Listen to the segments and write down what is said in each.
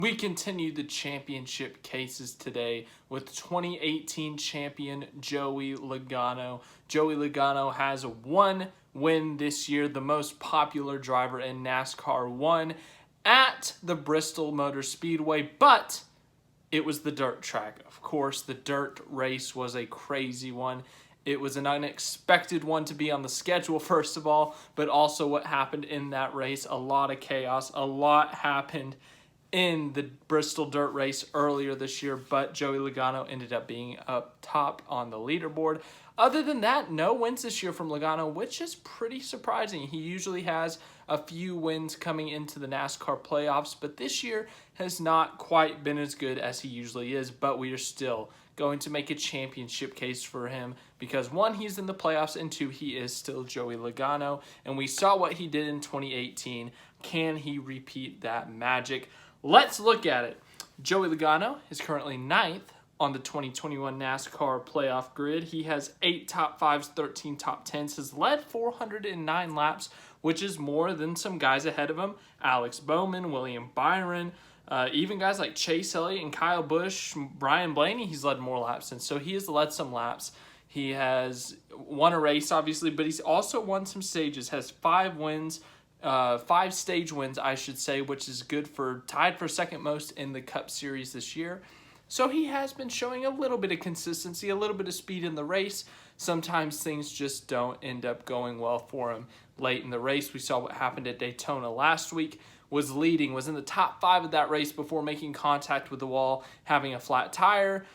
We continue the championship cases today with 2018 champion Joey Logano. Joey Logano has one win this year, the most popular driver in NASCAR won at the Bristol Motor Speedway, but it was the dirt track. Of course, the dirt race was a crazy one. It was an unexpected one to be on the schedule, first of all, but also what happened in that race. A lot of chaos, a lot happened in the Bristol dirt race earlier this year, but Joey Logano ended up being up top on the leaderboard. Other than that, no wins this year from Logano, which is pretty surprising. He usually has a few wins coming into the NASCAR playoffs, but this year has not quite been as good as he usually is, but we are still going to make a championship case for him because one, he's in the playoffs, and two, he is still Joey Logano, and we saw what he did in 2018. Can he repeat that magic? Let's look at it. Joey Logano is currently 9th on the 2021 NASCAR playoff grid. He has 8 top 5s, 13 top 10s, has led 409 laps, which is more than some guys ahead of him. Alex Bowman, William Byron, even guys like Chase Elliott and Kyle Busch, Brian Blaney, he's led more laps. And so he has led some laps. He has won a race, obviously, but he's also won some stages, has 5 wins, 5 stage wins, I should say, which is good for tied for second most in the Cup Series this year. So he has been showing a little bit of consistency, a little bit of speed in the race. Sometimes things just don't end up going well for him late in the race. We saw what happened at Daytona last week, was leading, was in the top 5 of that race before making contact with the wall, having a flat tire.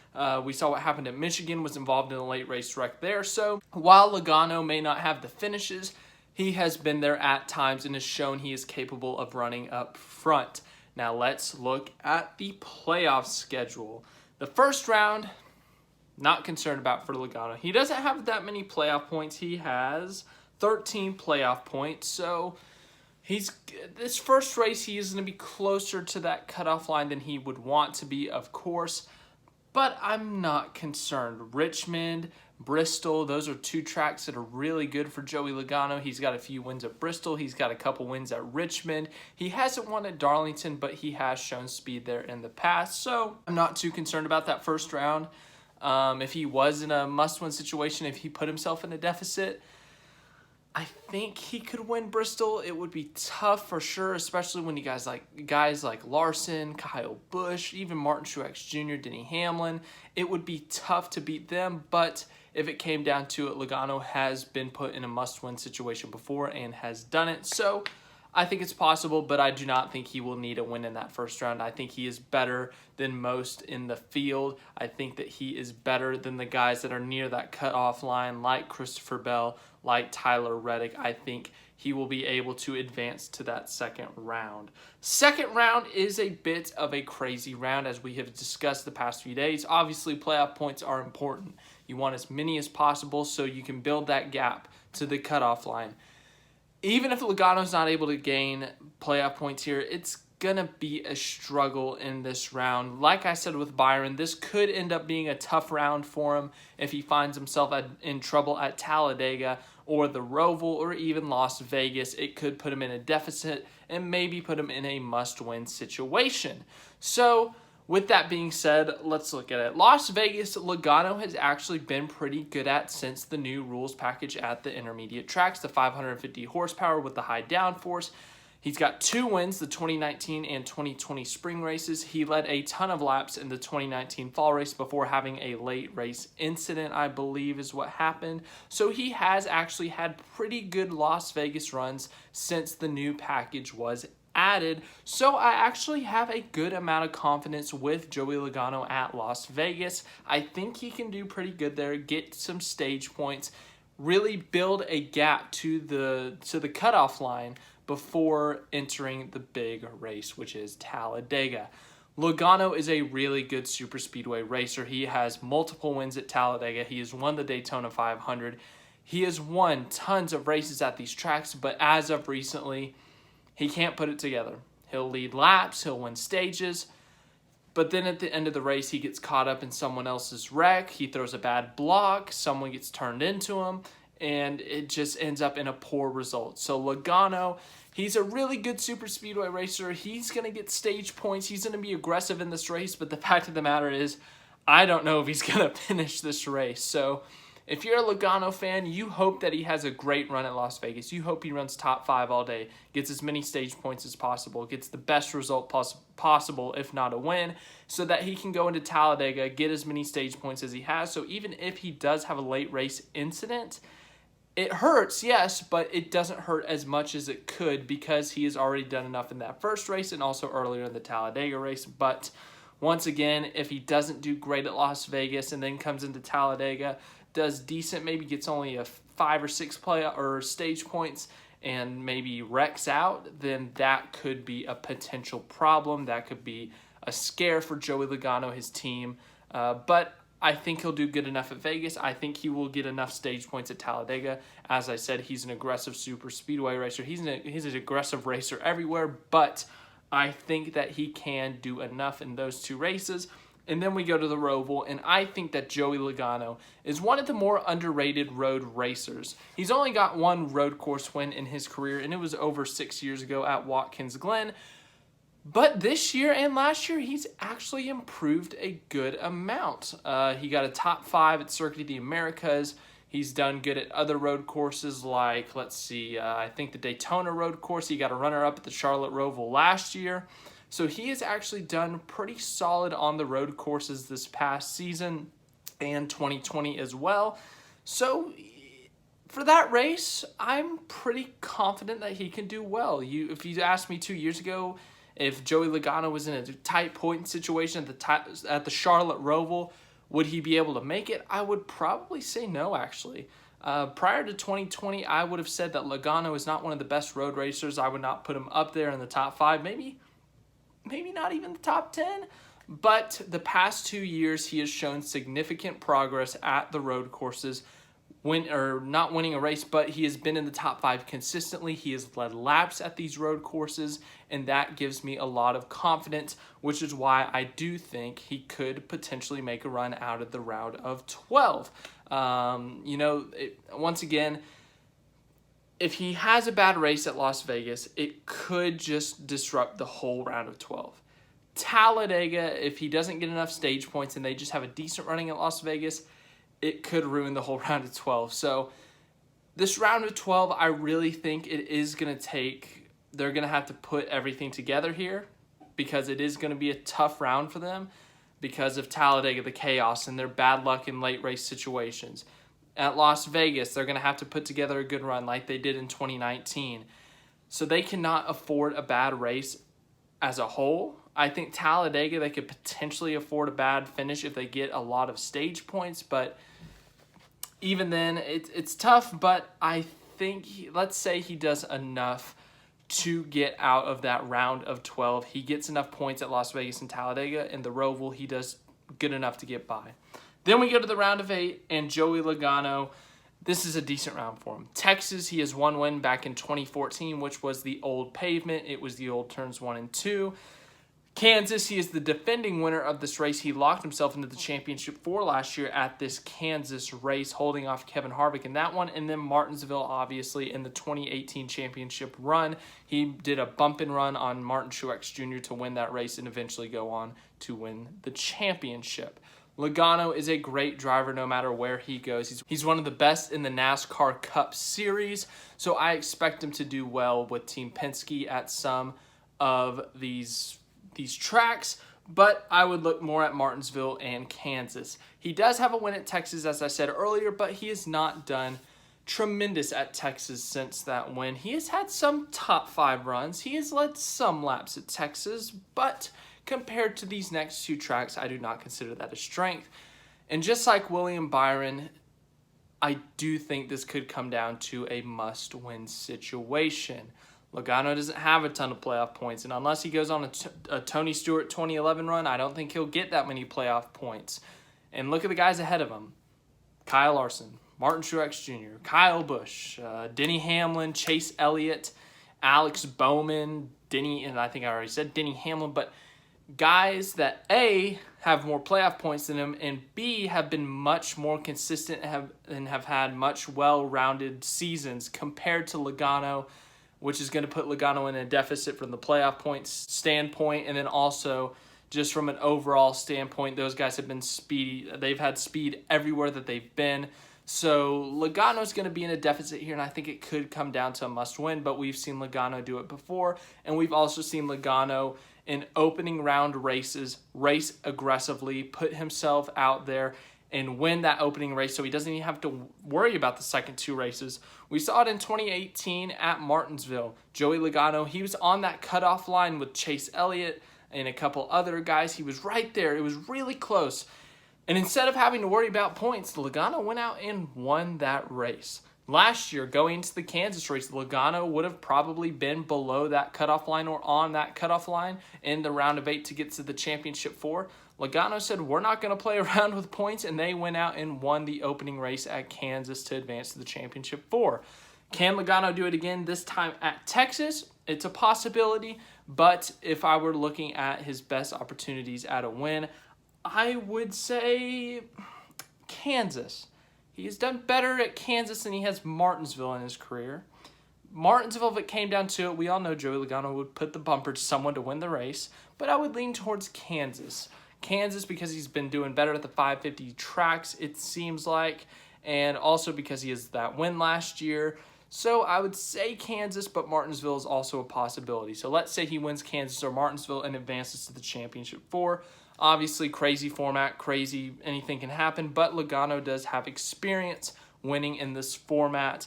We saw what happened at Michigan, was involved in a late race wreck there. So while Logano may not have the finishes, he has been there at times and has shown he is capable of running up front. Now let's look at the playoff schedule. The first round, not concerned about for Logano. He doesn't have that many playoff points. He has 13 playoff points. So this first race, he is going to be closer to that cutoff line than he would want to be, of course. But I'm not concerned. Richmond, Bristol, those are 2 tracks that are really good for Joey Logano. He's got a few wins at Bristol. He's got a couple wins at Richmond. He hasn't won at Darlington, but he has shown speed there in the past. So I'm not too concerned about that first round. If he was in a must-win situation, if he put himself in a deficit, I think he could win Bristol. It would be tough for sure, especially when you guys like Larson, Kyle Busch, even Martin Truex Jr., Denny Hamlin. It would be tough to beat them, but if it came down to it, Logano has been put in a must-win situation before and has done it. So I think it's possible, but I do not think he will need a win in that first round. I think he is better than most in the field. I think that he is better than the guys that are near that cutoff line, like Christopher Bell, like Tyler Reddick. I think he will be able to advance to that second round. Second round is a bit of a crazy round, as we have discussed the past few days. Obviously, playoff points are important. You want as many as possible so you can build that gap to the cutoff line. Even if Logano's not able to gain playoff points here, it's going to be a struggle in this round. Like I said with Byron, this could end up being a tough round for him if he finds himself in trouble at Talladega or the Roval or even Las Vegas. It could put him in a deficit and maybe put him in a must-win situation. So with that being said, let's look at it. Las Vegas, Logano has actually been pretty good at since the new rules package at the intermediate tracks, the 550 horsepower with the high downforce. He's got 2 wins, the 2019 and 2020 spring races. He led a ton of laps in the 2019 fall race before having a late race incident, I believe is what happened. So he has actually had pretty good Las Vegas runs since the new package was added. So I actually have a good amount of confidence with Joey Logano at Las Vegas. I think he can do pretty good there, get some stage points, really build a gap to the cutoff line before entering the big race, which is Talladega. Logano is a really good super speedway racer. He has multiple wins at Talladega. He has won the Daytona 500. He has won tons of races at these tracks, but as of recently, he can't put it together. He'll lead laps, he'll win stages, but then at the end of the race, he gets caught up in someone else's wreck. He throws a bad block, someone gets turned into him, and it just ends up in a poor result. So Logano, He's a really good super speedway racer. He's going to get stage points. He's going to be aggressive in this race. But the fact of the matter is, I don't know if he's going to finish this race. So if you're a Logano fan, you hope that he has a great run at Las Vegas. You hope he runs top 5 all day, gets as many stage points as possible, gets the best result possible, if not a win, so that he can go into Talladega, get as many stage points as he has. So even if he does have a late race incident, it hurts, yes, but it doesn't hurt as much as it could because he has already done enough in that first race and also earlier in the Talladega race. But once again, if he doesn't do great at Las Vegas and then comes into Talladega, does decent, maybe gets only a 5 or 6 play or stage points and maybe wrecks out, then that could be a potential problem. That could be a scare for Joey Logano, his team. But I think he'll do good enough at Vegas. I think he will get enough stage points at Talladega. As I said, he's an aggressive super speedway racer. He's an aggressive racer everywhere, but I think that he can do enough in those 2 races. And then we go to the Roval, and I think that Joey Logano is one of the more underrated road racers. He's only got 1 road course win in his career, and it was over 6 years ago at Watkins Glen. But this year and last year, he's actually improved a good amount. He got a top 5 at Circuit of the Americas. He's done good at other road courses like, let's see, I think the Daytona road course. He got a runner-up at the Charlotte Roval last year. So he has actually done pretty solid on the road courses this past season and 2020 as well. So for that race, I'm pretty confident that he can do well. If you asked me 2 years ago, if Joey Logano was in a tight point situation at the Charlotte Roval, would he be able to make it? I would probably say no, actually. Prior to 2020, I would have said that Logano is not one of the best road racers. I would not put him up there in the top 5, maybe not even the top 10. But the past 2 years, he has shown significant progress at the road courses. Not winning a race, but he has been in the top 5 consistently. He has led laps at these road courses, and that gives me a lot of confidence, which is why I do think he could potentially make a run out of the round of 12. Once again, if he has a bad race at Las Vegas, it could just disrupt the whole round of 12. Talladega, if he doesn't get enough stage points and they just have a decent running at Las Vegas, it could ruin the whole round of 12. So this round of 12, I really think it is going to take, they're going to have to put everything together here because it is going to be a tough round for them because of Talladega, the chaos, and their bad luck in late race situations. At Las Vegas, they're going to have to put together a good run like they did in 2019. So they cannot afford a bad race as a whole. I think Talladega, they could potentially afford a bad finish if they get a lot of stage points, but even then, it's tough. But I think, let's say he does enough to get out of that round of 12. He gets enough points at Las Vegas and Talladega, and the Roval, he does good enough to get by. Then we go to the round of 8, and Joey Logano, this is a decent round for him. Texas, he has 1 win back in 2014, which was the old pavement. It was the old turns 1 and 2. Kansas, he is the defending winner of this race. He locked himself into the championship for last year at this Kansas race, holding off Kevin Harvick in that one. And then Martinsville, obviously, in the 2018 championship run. He did a bump and run on Martin Truex Jr. to win that race and eventually go on to win the championship. Logano is a great driver no matter where he goes. He's one of the best in the NASCAR Cup Series, so I expect him to do well with Team Penske at some of these tracks, but I would look more at Martinsville and Kansas. He does have a win at Texas, as I said earlier, but he has not done tremendous at Texas since that win. He has had some top 5 runs. He has led some laps at Texas, but compared to these next 2 tracks, I do not consider that a strength. And just like William Byron, I do think this could come down to a must-win situation. Logano doesn't have a ton of playoff points, and unless he goes on a Tony Stewart 2011 run, I don't think he'll get that many playoff points. And look at the guys ahead of him. Kyle Larson, Martin Truex Jr., Kyle Busch, Denny Hamlin, Chase Elliott, Alex Bowman, and I think I already said Denny Hamlin, but guys that A, have more playoff points than him, and B, have been much more consistent and have had much well-rounded seasons compared to Logano. which is going to put Logano in a deficit from the playoff points standpoint, and then also just from an overall standpoint, those guys have been speedy. They've had speed everywhere that they've been. So Logano's going to be in a deficit here, and I think it could come down to a must-win, but we've seen Logano do it before, and we've also seen Logano in opening round races race aggressively, put himself out there, and win that opening race so he doesn't even have to worry about the second two races. We saw it in 2018 at Martinsville. Joey Logano, he was on that cutoff line with Chase Elliott and a couple other guys. He was right there. It was really close. And instead of having to worry about points, Logano went out and won that race. Last year, going into the Kansas race, Logano would have probably been below that cutoff line or on that cutoff line in the round of 8 to get to the championship 4. Logano said, we're not going to play around with points, and they went out and won the opening race at Kansas to advance to the championship 4. Can Logano do it again, this time at Texas? It's a possibility, but if I were looking at his best opportunities at a win, I would say Kansas. He has done better at Kansas than he has Martinsville in his career. Martinsville, if it came down to it, we all know Joey Logano would put the bumper to someone to win the race, but I would lean towards Kansas. Kansas because he's been doing better at the 550 tracks, it seems like, and also because he has that win last year. So I would say Kansas, but Martinsville is also a possibility. So let's say he wins Kansas or Martinsville and advances to the championship 4. Obviously, crazy format, crazy, anything can happen, but Logano does have experience winning in this format,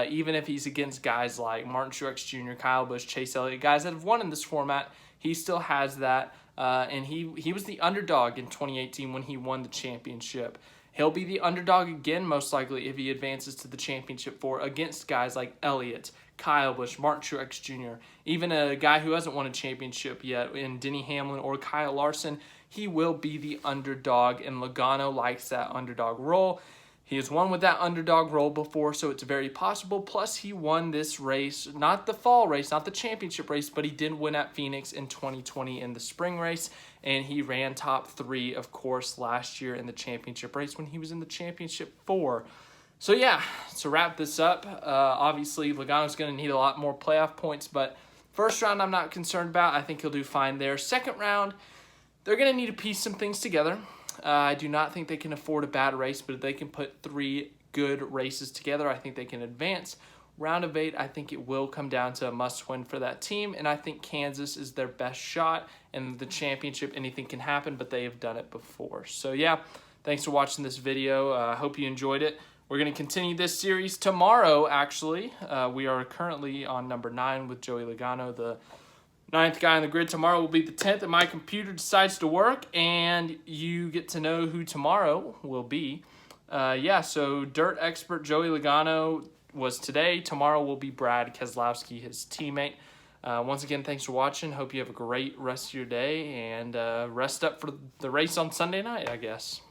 even if he's against guys like Martin Truex Jr., Kyle Busch, Chase Elliott, guys that have won in this format. He still has that, and he was the underdog in 2018 when he won the championship. He'll be the underdog again, most likely, if he advances to the championship 4 against guys like Elliott, Kyle Busch, Martin Truex Jr., even a guy who hasn't won a championship yet in Denny Hamlin or Kyle Larson. He will be the underdog, and Logano likes that underdog role. He has won with that underdog role before, so it's very possible. Plus, he won this race, not the fall race, not the championship race, but he did win at Phoenix in 2020 in the spring race, and he ran top 3, of course, last year in the championship race when he was in the championship 4. So, yeah, to wrap this up, obviously, Logano's going to need a lot more playoff points, but first round I'm not concerned about. I think he'll do fine there. Second round, they're going to need to piece some things together. I do not think they can afford a bad race, but if they can put 3 good races together, I think they can advance. Round of 8, I think it will come down to a must-win for that team, and I think Kansas is their best shot. In the championship, anything can happen, but they have done it before. So, yeah, thanks for watching this video. I hope you enjoyed it. We're going to continue this series tomorrow, actually. We are currently on number 9 with Joey Logano, the 9th guy on the grid. Tomorrow will be the 10th, and my computer decides to work, and you get to know who tomorrow will be. So dirt expert Joey Logano was today. Tomorrow will be Brad Keselowski, his teammate. Once again, thanks for watching. Hope you have a great rest of your day, and rest up for the race on Sunday night, I guess.